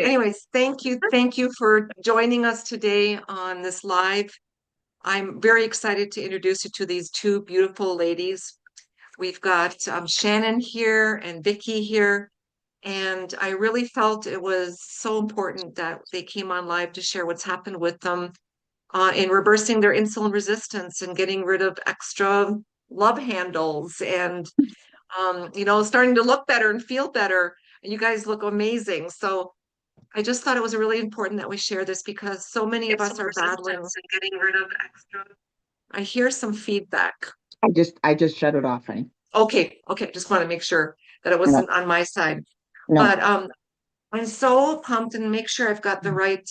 Anyways, thank you. Thank you for joining us today on this live. I'm very excited to introduce you to these two beautiful ladies. We've got Shannon here and Vickie here. And I really felt it was so important that they came on live to share what's happened with them in reversing their insulin resistance and getting rid of extra love handles and, starting to look better and feel better. And you guys look amazing. So I just thought it was really important that we share this because so many of us are battling and getting rid of extra. I hear some feedback. I just shut it off, honey. Okay, just want to make sure that it No, wasn't on my side. no. But I'm so pumped and make sure I've got the right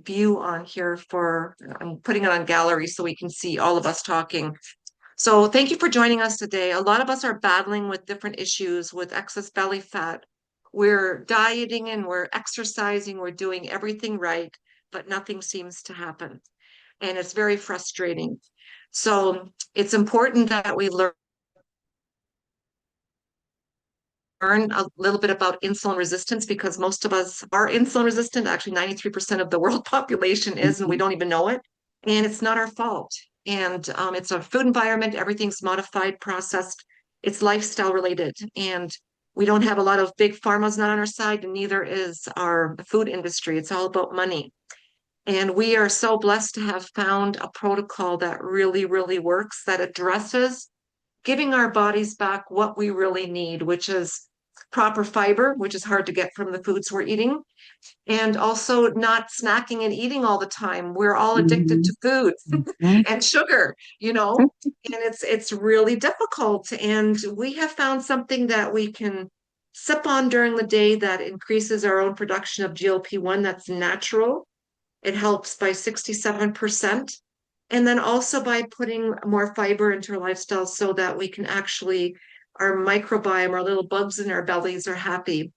view on here for I'm putting it on gallery so we can see all of us talking. So thank you for joining us today. A lot of us are battling with different issues with excess belly fat. We're dieting and we're exercising, we're doing everything right, but nothing seems to happen. And it's very frustrating. So it's important that we learn a little bit about insulin resistance because most of us are insulin resistant. Actually, 93% of the world population is, and we Mhm. don't even know it. And it's not our fault. And it's a food environment, everything's modified, processed, it's lifestyle related. And we don't have a lot of big pharma's not on our side, and neither is our food industry. It's all about money. And we are so blessed to have found a protocol that really, really works, that addresses giving our bodies back what we really need, which is proper fiber, which is hard to get from the foods we're eating, and also not snacking and eating all the time. We're all addicted to Mhm. food Mhm. and sugar, and it's really difficult. And we have found something that we can sip on during the day that increases our own production of GLP-1 that's natural. It helps by 67%. And then also by putting more fiber into our lifestyle so that we can actually, our microbiome, our little bugs in our bellies are happy.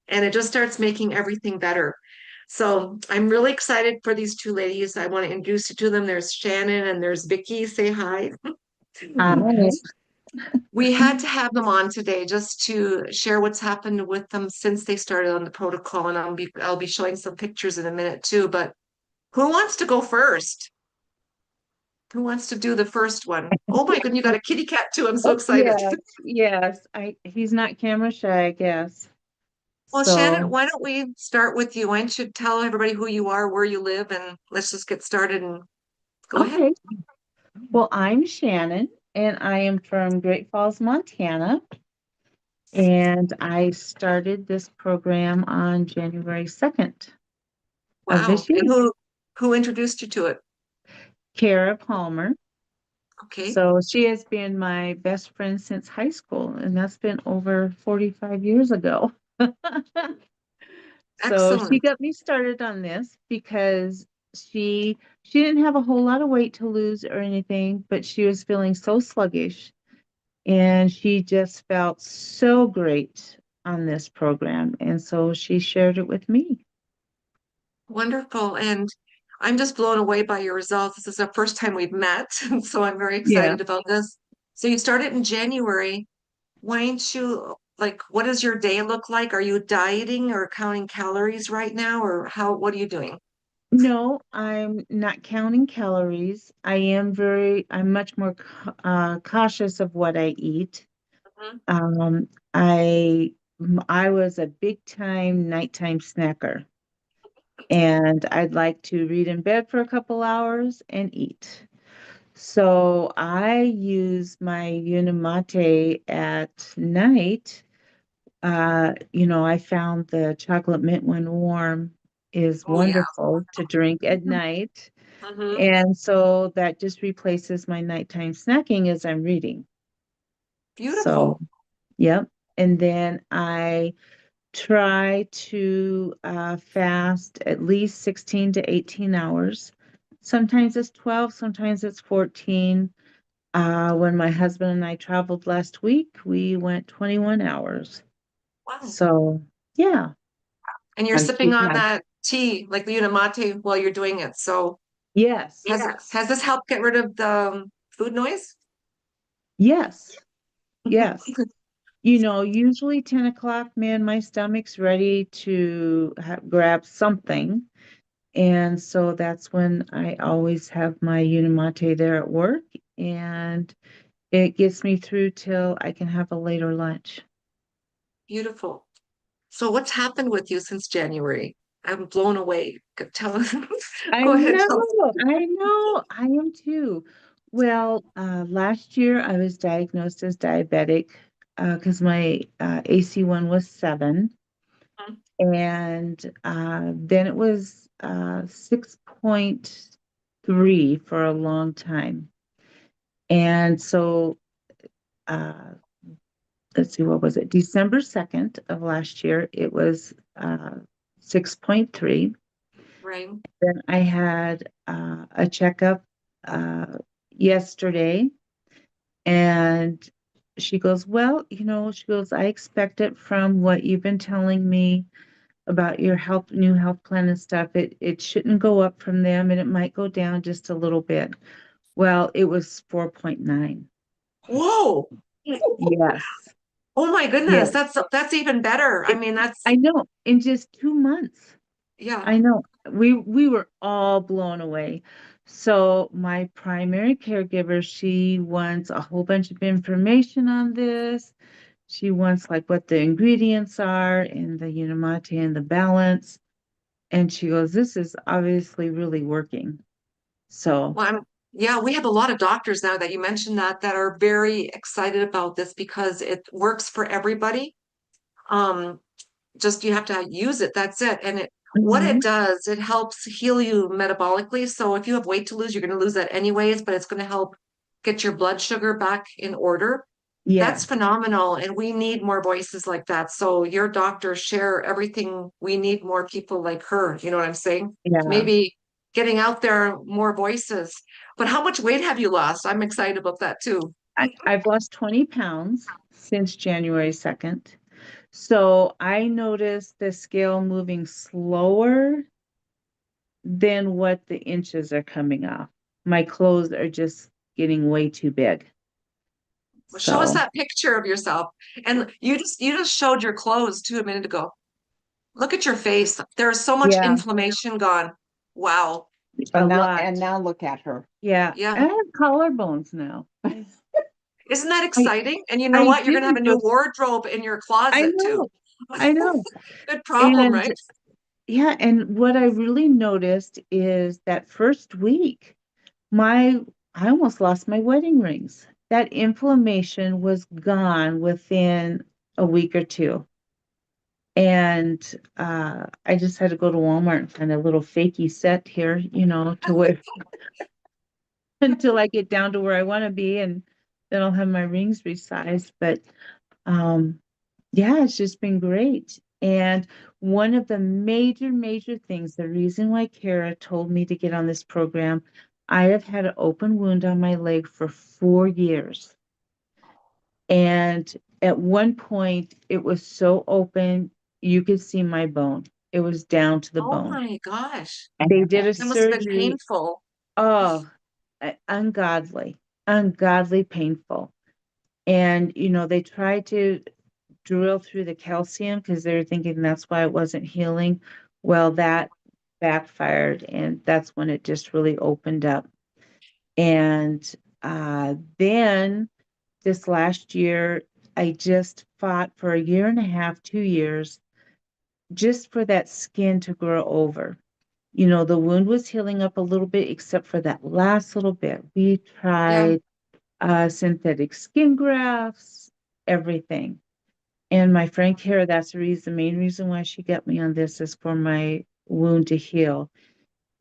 And it just starts making everything better. So I'm really excited for these two ladies. I want to introduce you to them. There's Shannon and there's Vickie. Say hi. Hi. We had to have them on today just to share what's happened with them since they started on the protocol. And I'll be showing some pictures in a minute too. But who wants to go first? Who wants to do the first one? Oh my goodness, you got a kitty cat too. I'm so Oh, excited. yes, yes. He's not camera shy, I guess. Well, Shannon, So, why don't we start with you? Why don't you tell everybody who you are, where you live, and let's just get started and go ahead. okay. Well, I'm Shannon, and I am from Great Falls, Montana. And I started this program on January 2nd of Wow. this year. And who introduced you to it? Kara Palmer. Okay. So she has been my best friend since high school, and that's been over 45 years ago. So she Excellent. got me started on this because she didn't have a whole lot of weight to lose or anything, but she was feeling so sluggish and she just felt so great on this program. And so she shared it with me. Wonderful. And I'm just blown away by your results. This is the first time we've met, and so I'm very Yeah. excited about this. So you started in January. Why don't you like what does your day look like? Are you dieting or counting calories right now, or what are you doing? No, I'm not counting calories. I'm much more cautious of what I eat. Mhm. Um, I I was a big time nighttime snacker. And I'd like to read in bed for a couple hours and eat. So I use my Unimate at night. I found the chocolate mint when warm is Oh yeah. wonderful to drink at night. Hmm. And so that just replaces my nighttime snacking as I'm reading. So, Beautiful. yep. And then I try to fast at least 16 to 18 hours. Sometimes it's 12, sometimes it's 14. When my husband and I traveled last week, we went 21 hours. Wow. So, yeah, And you're gotta sipping keep on my, that tea, like the Unamate, while you're doing it. So yes, has this helped get rid of the food noise? yes, yes. Usually 10 o'clock, man, my stomach's ready to grab something. And so that's when I always have my Unimate there at work, and it gets me through till I can have a later lunch. Beautiful. So what's happened with you since January? I'm blown away. Tell us. I Go ahead, know, tell us. I know, I am too. Well, last year I was diagnosed as diabetic because my AC1 was 7, and then it was 6.3 for a long time. And so, uh, let's see, what was it? December 2nd of last year, it was 6.3. Right. Then I had a checkup yesterday, and she goes, well, she goes, I expect it from what you've been telling me about your new health plan and stuff. It shouldn't go up from them, and it might go down just a little bit. Well, it was 4.9. Whoa. Yes. Oh my goodness, Yes. that's even better. I It, mean, I know, in just 2 months. yeah. I know. We were all blown away. So my primary caregiver, she wants a whole bunch of information on this. She wants like what the ingredients are and the Unimate and the balance. And she goes, this is obviously really working. So Well, yeah, we have a lot of doctors now that you mentioned that are very excited about this because it works for everybody. Um, just you have to use it. That's it. And what it mhm. does, it helps heal you metabolically. So if you have weight to lose, you're going to lose that anyways, but it's going to help get your blood sugar back in order. That's Yes, phenomenal. And we need more voices like that. So your doctors share everything. We need more people like her. You know what I'm saying? yeah. Maybe getting out there more voices. But how much weight have you lost? I'm excited about that too. I've lost 20 pounds since January 2nd. So I noticed the scale moving slower than what the inches are coming off. My clothes are just getting way too big. Well, show us So that picture of yourself. And you just showed your clothes too a minute ago. Look at your face. There's so much yeah, inflammation gone. Wow. a And now, lot. and now look at her. Yeah. Yeah. I have collarbones now. Isn't that I exciting? And you know I what? You're going to have a didn't new know. wardrobe in your I closet too. know. I know. Good problem, And right? yeah, and what I really noticed is that first week, my I almost lost my wedding rings. That inflammation was gone within a week or two. And I just had to go to Walmart and find a little fakey set here, to wear until I get down to where I want to be, and then I'll have my rings resized. But um, yeah, it's just been great. And one of the major, major things, the reason why Kara told me to get on this program, I have had an open wound on my leg for 4 years. And at one point, it was so open, you could see my bone. It was down to the Oh bone. my gosh. They did a That must have been surgery. painful. Oh, ungodly, ungodly painful. And, they tried to drill through the calcium because they were thinking that's why it wasn't healing. Well, that backfired, and that's when it just really opened up. And then this last year, I just fought for a year and a half, 2 years, just for that skin to grow over. The wound was healing up a little bit, except for that last little bit. We Yeah. tried synthetic skin grafts, everything. And my friend Kara, that's the main reason why she got me on this is for my wound to heal.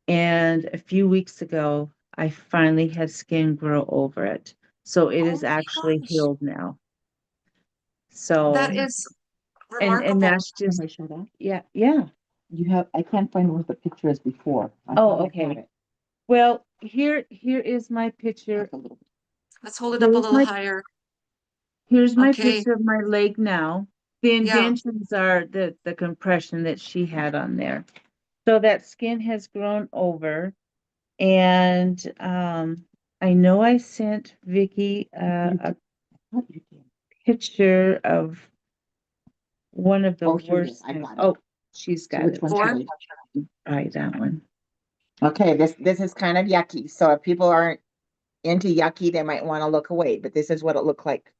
And a few weeks ago, I finally had skin grow over it. So it Oh is my actually gosh. healed now. So, That is and remarkable. that's Can just, I show that? yeah. I can't find what the picture is before. I Oh, thought I okay. had it. Well, here is my picture. That's a little. Let's hold it up a Here's little my higher. here's my Okay. picture of my leg now. The Yeah. indentions are the compression that she had on there. So that skin has grown over. And I know I sent Vickie I thought you did. picture of one of the Oh, here it worst is. I things. got it. Oh, she's So got which it. one Four? should All right, that one. Okay, this is kind of yucky. So if people aren't into yucky, they might want to look away, but this is what it looked like.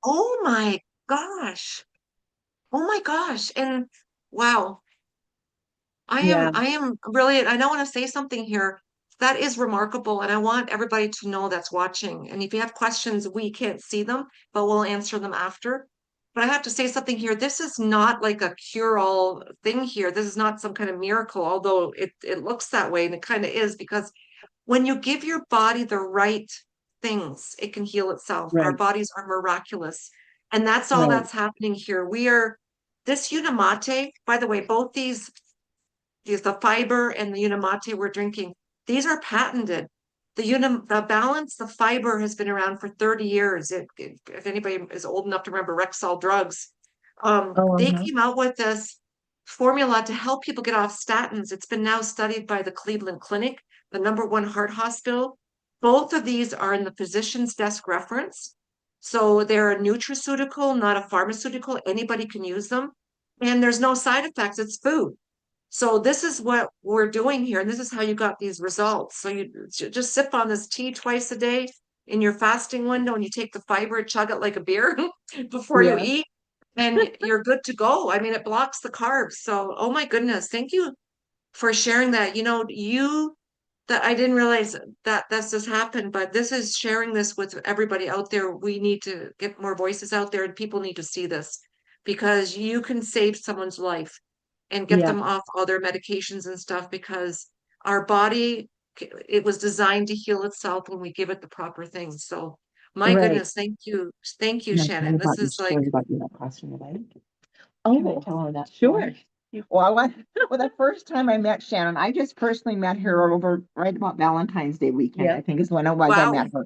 Oh my gosh. Oh my gosh. And wow. Yeah, I am really, and I don't want to say something here. That is remarkable. And I want everybody to know that's watching. And if you have questions, we can't see them, but we'll answer them after. But I have to say something here. This is not like a cure-all thing here. This is not some kind of miracle, although it looks that way, and it kind of is, because when you give your body the right things, it can heal itself. Our right, bodies are miraculous. And that's all right. that's happening here. We are this Unimate, by the way, both these the fiber and the Unimate we're drinking, these are patented. The balance, the fiber has been around for 30 years. If anybody is old enough to remember Rexall drugs, Oh, they uh-huh. came out with this formula to help people get off statins. It's been now studied by the Cleveland Clinic, the #1 heart hospital. Both of these are in the physician's desk reference. So they're a nutraceutical, not a pharmaceutical. Anybody can use them. And there's no side effects. It's food. So this is what we're doing here, and this is how you got these results. So you just sip on this tea twice a day in your fasting window, and you take the fiber, chug it like a beer before you Yeah, eat, and you're good to go. I mean, it blocks the carbs. So, oh my goodness, thank you for sharing that. You that I didn't realize that this has happened, but this is sharing this with everybody out there. We need to get more voices out there, and people need to see this because you can save someone's life and get yeah, them off all their medications and stuff because our body, it was designed to heal itself when we give it the proper things. So, my right. goodness, thank you. Thank you, Can I tell you Shannon. This about your is like, story about you not crossing your leg? Can I Oh, tell her that sure. story? Well, well, the first time I met Shannon, I just personally met her over right about Valentine's Day weekend, I Yep. think is when it was I wow. met her.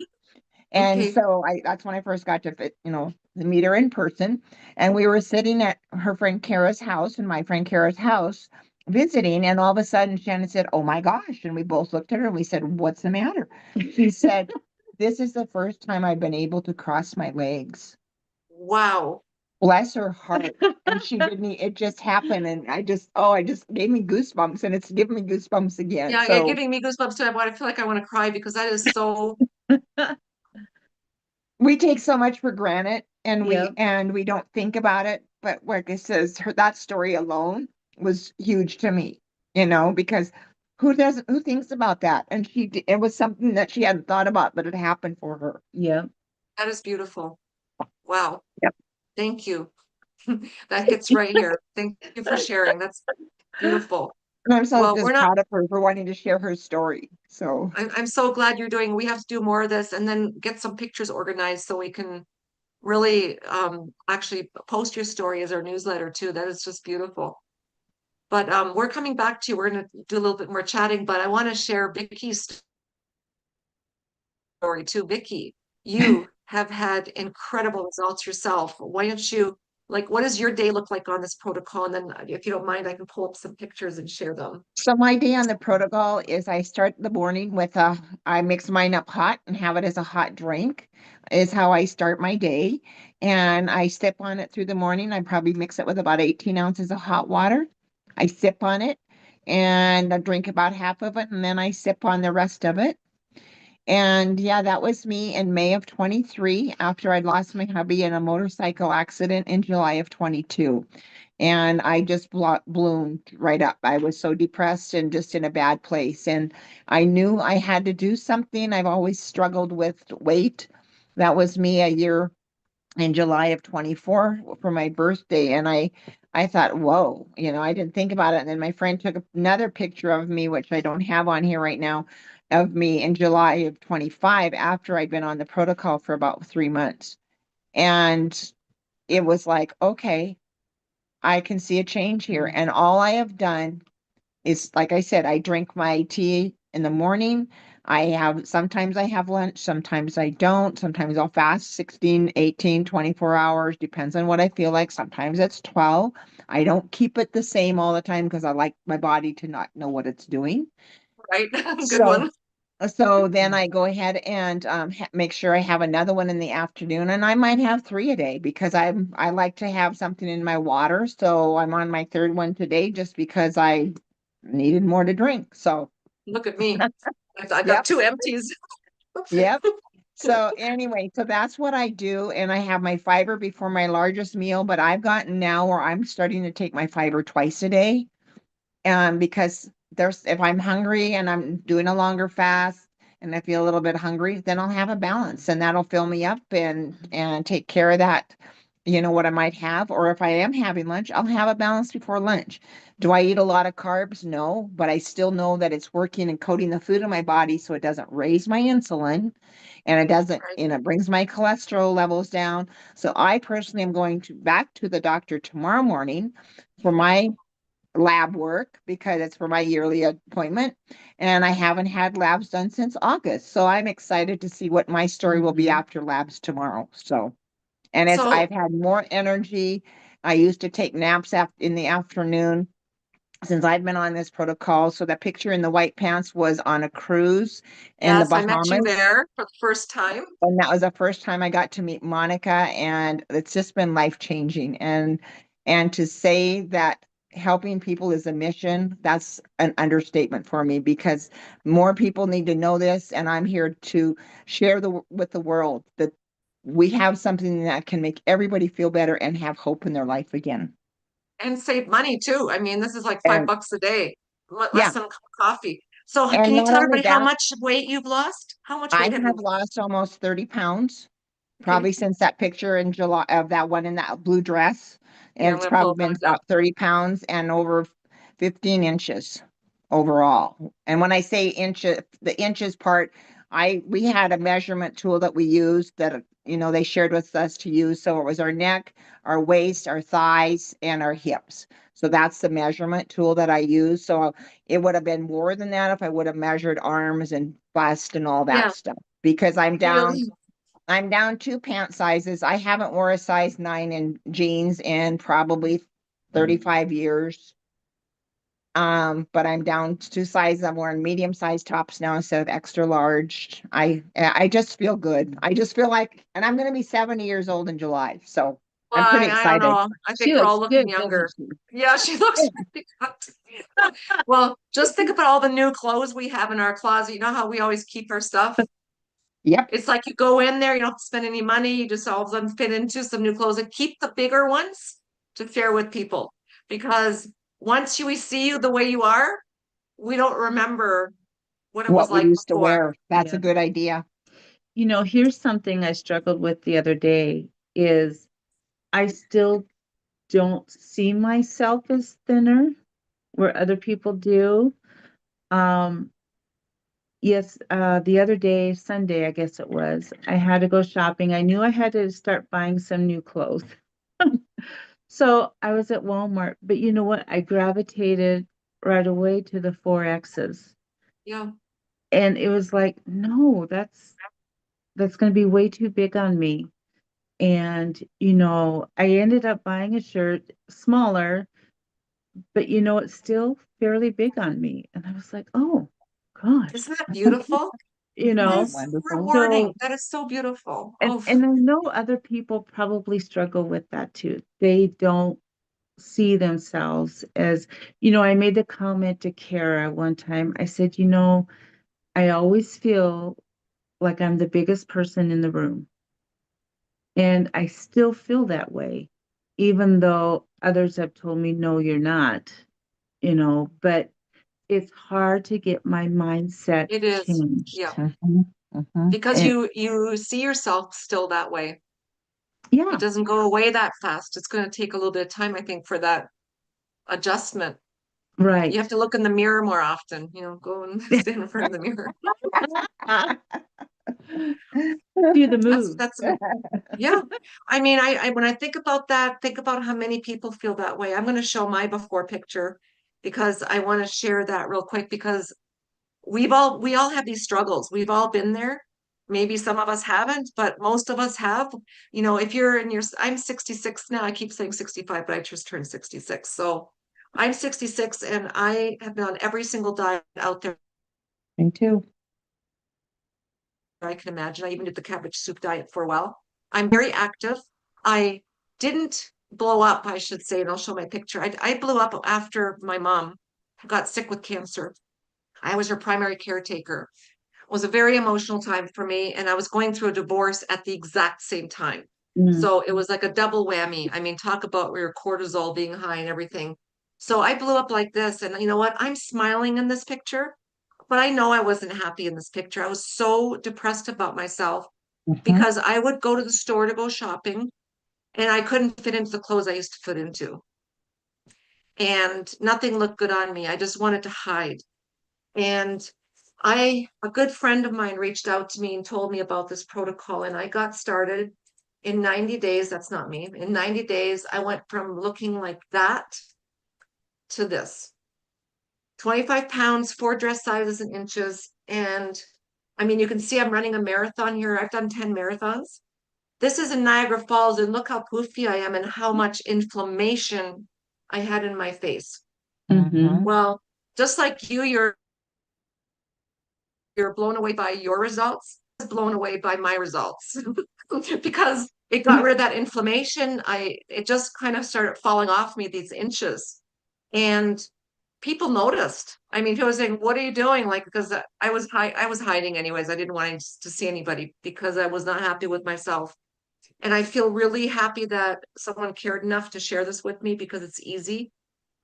And Okay. so that's when I first got to meet her in person. And we were sitting at her friend Kara's house and my friend Kara's house visiting. And all of a sudden Shannon said, "Oh my gosh." And we both looked at her and we said, "What's the matter?" She said, "This is the first time I've been able to cross my legs." Wow. Bless her heart. And she didn't, it just happened. And I just gave me goosebumps and it's giving me goosebumps again. Yeah, you're So giving me goosebumps too. I feel like I want to cry because that is so, we take so much for granted and Yep. we don't think about it. But like I says, that story alone was huge to me, because who thinks about that? And it was something that she hadn't thought about, but it happened for her. Yep. that is beautiful. Wow. Yep. Thank you. That hits right here. Thank you for sharing. That's beautiful. And I'm so Well, we're just not, proud of her for wanting to share her story. So I'm so glad you're doing, we have to do more of this and then get some pictures organized so we can really actually post your story as our newsletter too. That is just beautiful. But we're coming back to you. We're going to do a little bit more chatting, but I want to share Vickie's story too. Vickie, you have had incredible results yourself. Why don't you, like, what does your day look like on this protocol? And then, if you don't mind, I can pull up some pictures and share them. So my day on the protocol is I start the morning with I mix mine up hot and have it as a hot drink is how I start my day. And I sip on it through the morning. I probably mix it with about 18 ounces of hot water. I sip on it and I drink about half of it and then I sip on the rest of it. And yeah, that was me in May of 23 after I'd lost my hubby in a motorcycle accident in July of 22. And I just bloomed right up. I was so depressed and just in a bad place. And I knew I had to do something. I've always struggled with weight. That was me a year in July of 24 for my birthday. And I thought, whoa, I didn't think about it. And then my friend took another picture of me, which I don't have on here right now, of me in July of 25 after I'd been on the protocol for about 3 months. And it was like, okay, I can see a change here. And all I have done is, like I said, I drink my tea in the morning. Sometimes I have lunch, sometimes I don't. Sometimes I'll fast 16, 18, 24 hours, depends on what I feel like. Sometimes it's 12. I don't keep it the same all the time because I like my body to not know what it's doing. Right? Good So one. So then I go ahead and make sure I have another one in the afternoon, and I might have three a day because I like to have something in my water. So I'm on my third one today just because I needed more to drink. So Look at me. I got yep, two empties. yep. So anyway, so that's what I do, and I have my fiber before my largest meal. But I've gotten now where I'm starting to take my fiber twice a day. Because there's if I'm hungry and I'm doing a longer fast and I feel a little bit hungry, then I'll have a balance and that'll fill me up and take care of that, what I might have. Or if I am having lunch, I'll have a balance before lunch. Do I eat a lot of carbs? No, but I still know that it's working and coating the food in my body so it doesn't raise my insulin and it doesn't, Right. and it brings my cholesterol levels down. So I personally am going to back to the doctor tomorrow morning for my lab work because it's for my yearly appointment and I haven't had labs done since August. So I'm excited to see what my story will be after labs tomorrow. So, and So I've had more energy. I used to take naps in the afternoon since I've been on this protocol. So that picture in the white pants was on a cruise in the yes, I met you Bahamas. there for the first time. And that was the first time I got to meet Monica, and it's just been life changing. And to say that helping people is a mission, that's an understatement for me because more people need to know this, and I'm here to share with the world that we have something that can make everybody feel better and have hope in their life again. And save money too. I mean, this is like And $5 a day, yeah, less than a cup of coffee. So can and you not tell only everybody how that, much weight you've lost? How much I weight have you have lost? lost almost 30 pounds. Okay. Probably since that picture in July of that one in that blue dress. Here, And I'm it's gonna pull probably it been back up. about 30 pounds and over 15 inches overall. And when I say inches, the inches part, we had a measurement tool that we used that they shared with us to use. So it was our neck, our waist, our thighs, and our hips. So that's the measurement tool that I use. So it would have been more than that if I would have measured arms and bust and all that Yeah, stuff because really. I'm down two pant sizes. I haven't wore a size 9 in jeans in probably 35 years. But I'm down two sizes. I'm wearing medium size tops now instead of extra large. I just feel good. I just feel like, and I'm going to be 70 years old in July. So Well, I'm pretty I don't excited. know. I She think we're all looks looking good, doesn't younger. she? Yeah, she looks pretty good. Well, just think about all the new clothes we have in our closet. You know how we always keep our stuff? Yep. It's like you go in there, you don't have to spend any money. You just all of them fit into some new clothes and keep the bigger ones to share with people. Because once we see you the way you are, we don't remember what it was What we like used to before. wear. That's a Yeah. good idea. Here's something I struggled with the other day is I still don't see myself as thinner where other people do. Um, yes, the other day, Sunday, I guess it was, I had to go shopping. I knew I had to start buying some new clothes. So I was at Walmart, but you know what? I gravitated right away to the 4X's. Yeah. And it was like, no, that's going to be way too big on me. And, I ended up buying a shirt smaller, but it's still fairly big on me. And I was like, oh gosh, Isn't that beautiful? you That That's know. is so wonderful. rewarding. So, That is so beautiful. and Oh, and I know other people probably struggle with that too. They don't see themselves as, I made the comment to Kara one time. I said, I always feel like I'm the biggest person in the room. And I still feel that way, even though others have told me, no, you're not, but it's hard to get my mindset it is. Yeah. changed. Mhm, mhm. Because And you see yourself still that way. It yeah, doesn't go away that fast. It's going to take a little bit of time, I think, for that adjustment. You have right. to look in the mirror more often, go and stand in front of the mirror. Do the That's moves. that's yeah. I mean, I when I think about that, think about how many people feel that way. I'm going to show my before picture because I want to share that real quick because we all have these struggles. We've all been there. Maybe some of us haven't, but most of us have. If you're in I'm 66 now. I keep saying 65, but I just turned 66. So I'm 66 and I have been on every single diet out there. Me too. I can imagine. I even did the cabbage soup diet for a while. I'm very active. I didn't blow up, I should say, and I'll show my picture. I blew up after my mom got sick with cancer. I was her primary caretaker. It was a very emotional time for me, and I was going through a divorce at the exact same time. Mm. So it was like a double whammy. I mean, talk about your cortisol being high and everything. So I blew up like this, and you know what? I'm smiling in this picture, but I know I wasn't happy in this picture. I was so depressed about myself Mhm. because I would go to the store to go shopping and I couldn't fit into the clothes I used to fit into. And nothing looked good on me. I just wanted to hide. And a good friend of mine reached out to me and told me about this protocol, and I got started in 90 days. That's not me. In 90 days, I went from looking like that to this 25 pounds, 4 dress sizes in inches. And I mean, you can see I'm running a marathon here. I've done 10 marathons. This is in Niagara Falls, and look how poofy I am and how much inflammation I had in my face. Mhm. Well, just like you're blown away by your results, I was blown away by my results because it got rid of that inflammation. It just kind of started falling off me, these inches. And people noticed. I mean, people were saying, "What are you doing?" Like, because I was hiding anyways. I didn't want to see anybody because I was not happy with myself. And I feel really happy that someone cared enough to share this with me because it's easy.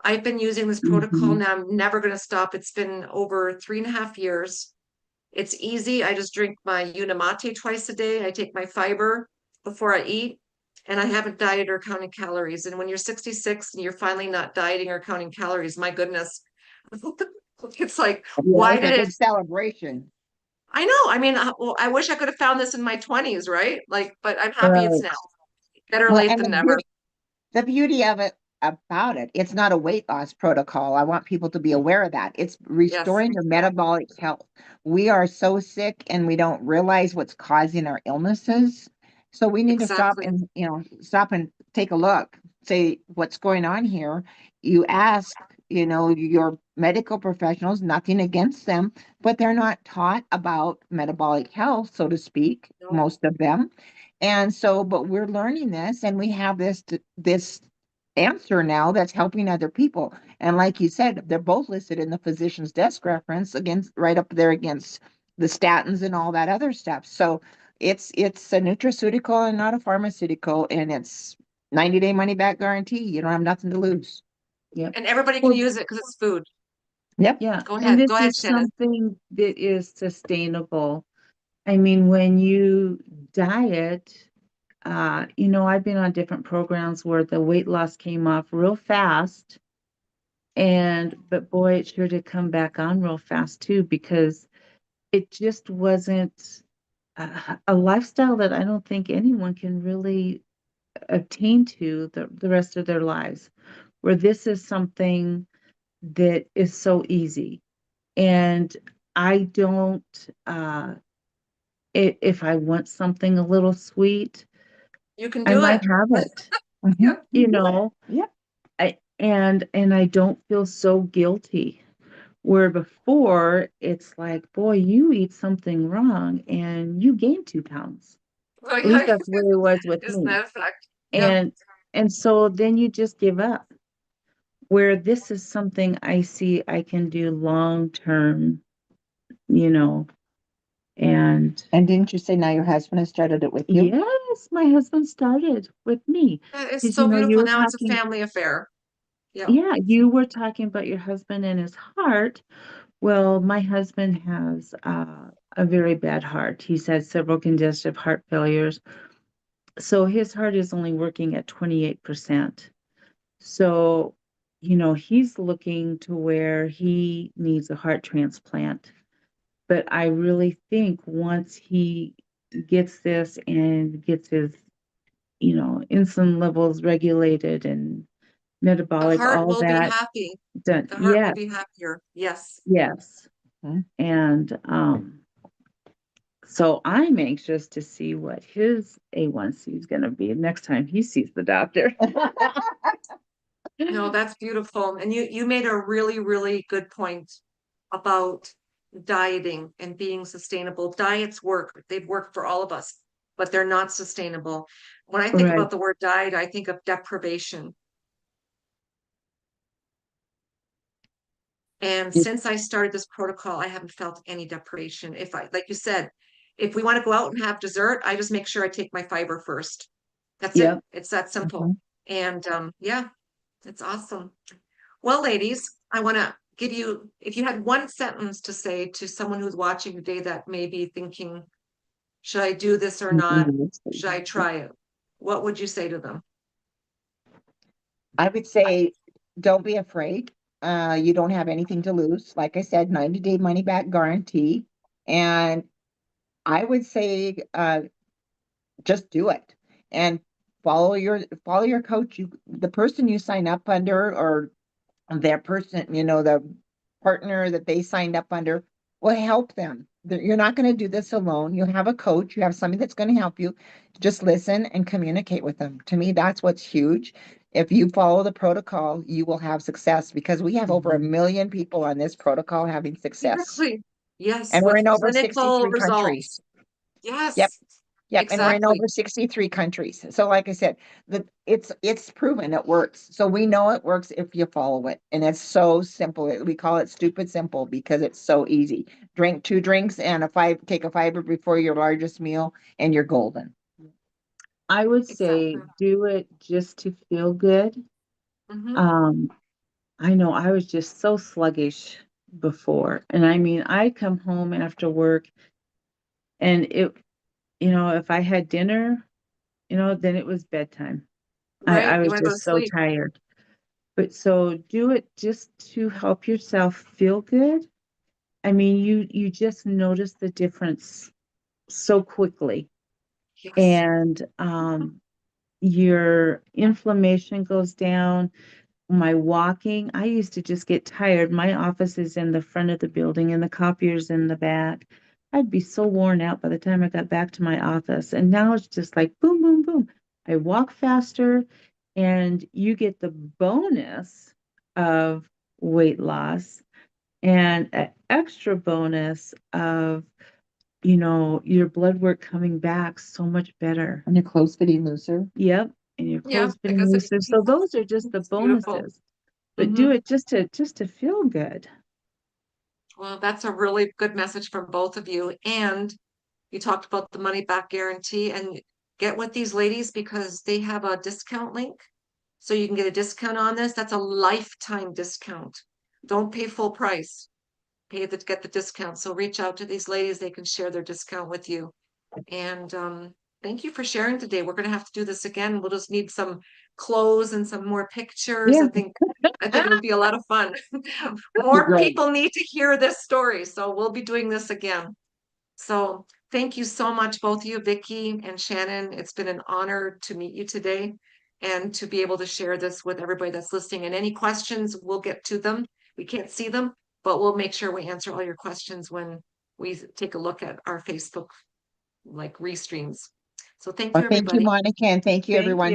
I've been using this protocol Mhm. now. I'm never going to stop. It's been over 3.5 years. It's easy. I just drink my Unimate twice a day. I take my fiber before I eat, and I haven't dieted or counted calories. And when you're 66 and you're finally not dieting or counting calories, my goodness, it's like, Yeah, why it's a did it? big celebration. I know. I mean, well, I wish I could have found this in my 20s, right? Like, but I'm happy it's now. Right. Better Well, late and than never. the beauty of it about it, it's not a weight loss protocol. I want people to be aware of that. It's Yes, restoring your metabolic health. We are so sick and we don't realize what's causing our illnesses. So we need to stop exactly. and, stop and take a look, say what's going on here. You ask, your medical professionals, nothing against them, but they're not taught about metabolic health, so to speak, No, most of them. And so, but we're learning this and we have this answer now that's helping other people. And like you said, they're both listed in the physician's desk reference against right up there against the statins and all that other stuff. So it's a nutraceutical and not a pharmaceutical, and it's 90-day money back guarantee. You don't have nothing to lose. Yep. and everybody can Well, use it because it's food. Yep. yeah, Go and ahead. this Go ahead, is Shannon. something that is sustainable. I mean, when you diet, I've been on different programs where the weight loss came off real fast, but boy, it sure did come back on real fast too, because it just wasn't a lifestyle that I don't think anyone can really obtain to the rest of their lives, where this is something that is so easy. And I don't, if I want something a little sweet, You can I do might it. have it, Mhm. Yep. You you do it. know, Yep. and I don't feel so guilty. Where before it's like, boy, you eat something wrong and you gain 2 pounds. Oh, At least yeah. that's where it was with Isn't me. that a fact? Yep. And so then you just give up. Where this is something I see I can do long term, you know, and And didn't you say now your husband has started it with you? yes, my husband started with me That is because so you beautiful. were Now it's a talking, family affair. Yep. yeah, you were talking about your husband and his heart. Well, my husband has a very bad heart. He's had several congestive heart failures. So his heart is only working at 28%. So, he's looking to where he needs a heart transplant. But I really think once he gets this and gets his, insulin levels regulated and The metabolic, heart all will be that happy. done. The heart will Yes, be happier. Yes. yes. Mhm. And so I'm anxious to see what his A1C is going to be next time he sees the doctor. No, that's beautiful. And you made a really, really good point about dieting and being sustainable. Diets work, they've worked for all of us, but they're not sustainable. When I think Right. about the word diet, I think of deprivation. And It- since I started this protocol, I haven't felt any deprivation. If I, like you said, if we want to go out and have dessert, I just make sure I take my fiber first. That's it. Yep. It's that simple. Mhm. And yeah, it's awesome. Well, ladies, I want to give you, if you had one sentence to say to someone who's watching today that may be thinking, should I do this or not? Should I try it? What would you say to them? I would say, don't be afraid. You don't have anything to lose. Like I said, 90-day money back guarantee. And I would say, just do it and follow your coach. The person you sign up under, or their person, the partner that they signed up under, will help them. You're not going to do this alone. You have a coach, you have somebody that's going to help you. Just listen and communicate with them. To me, that's what's huge. If you follow the protocol, you will have success, because we have over 1 million people on this protocol having success. Exactly. Yes, And we're with in over clinical 63 countries. results. Yep. Yes, Yep, and we're in exactly. over 63 countries. So like I said, it's proven it works. So we know it works if you follow it. And it's so simple. We call it stupid simple because it's so easy. Drink 2 drinks and take a fiber before your largest meal and you're golden. I would Exactly. say do it just to feel good. Hmm. Um, I know I was just so sluggish before. And I mean, I come home after work and if I had dinner, then it was bedtime. I Right. You was want to go to just so sleep. tired. But so do it just to help yourself feel good. I mean, you just notice the difference so quickly. Yes. And your inflammation goes down. My walking, I used to just get tired. My office is in the front of the building and the copier's in the back. I'd be so worn out by the time I got back to my office. And now it's just like boom, boom, boom. I walk faster and you get the bonus of weight loss and an extra bonus of, your blood work coming back so much better. And your clothes fitting looser. Yep. And your Yeah, clothes fitting because looser. So those are just the it's beautiful. bonuses. But Hmm. do it just to feel good. Well, that's a really good message from both of you. And you talked about the money back guarantee, and get with these ladies because they have a discount link. So you can get a discount on this. That's a lifetime discount. Don't pay full price. Get the discount. So reach out to these ladies. They can share their discount with you. And thank you for sharing today. We're going to have to do this again. We'll just need some clothes and some more pictures. Yeah. I think it'll be a lot of fun. That'd be More great. people need to hear this story. So we'll be doing this again. So thank you so much, both of you, Vickie and Shannon. It's been an honor to meet you today and to be able to share this with everybody that's listening. And any questions, we'll get to them. We can't see them, but we'll make sure we answer all your questions when we take a look at our Facebook like restreams. So thank Well, you, thank you, everybody. Monica, and thank you, Thank everyone. you.